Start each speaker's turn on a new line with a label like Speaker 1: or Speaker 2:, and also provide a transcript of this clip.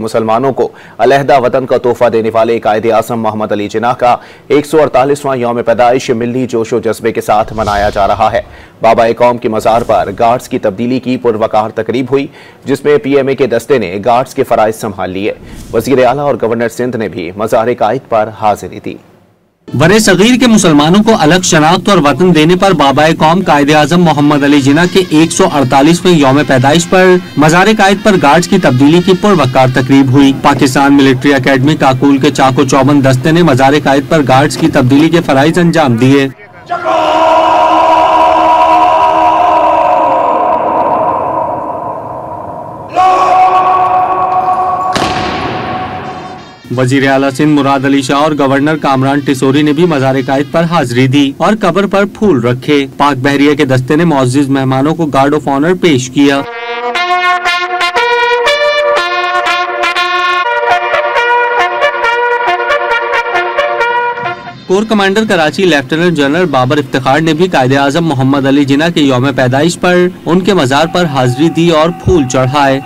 Speaker 1: मुसलमानों को अलहदा वतन का तोहफा देने वाले कायद-ए-आज़म मोहम्मद अली जिन्ना का 148वां यौम पैदाइश मिली जोशो जज्बे के साथ मनाया जा रहा है। बाबा कौम के मज़ार पर गार्ड्स की तब्दीली की पुरवकार तकरीब हुई, जिसमें PMA के दस्ते ने गार्ड्स के फराइज संभाल लिए। वज़ीर आला और गवर्नर सिंध ने भी मज़ार कायद पर हाजिरी दी।
Speaker 2: बरे सगीर के मुसलमानों को अलग शनाख्त और वतन देने पर बाबा कौम कायद-ए-आज़म मोहम्मद अली जिन्ना के 148वें यौम पैदाइश पर मज़ार कायद पर गार्ड्स की तब्दीली की पुरवकार तकरीब हुई। पाकिस्तान मिलिट्री अकेडमी काकूल के चाको चौबंद दस्ते ने मज़ार कायद पर गार्ड्स की तब्दीली के फराइज अंजाम दिए। वजीर आला सिंध मुराद अली शाह और गवर्नर कामरान टिसोरी ने भी मज़ार कायद पर हाजिरी दी और कब्र पर फूल रखे। पाक बहरिया के दस्ते ने मुअज़्ज़िज़ मेहमानों को गार्ड ऑफ ऑनर पेश किया। Corps commander Karachi lieutenant general Babar Iftikhar ने भी कायद-ए-आज़म मोहम्मद अली जिन्ना के यौम पैदाइश पर उनके मज़ार पर हाजिरी दी और फूल चढ़ाए।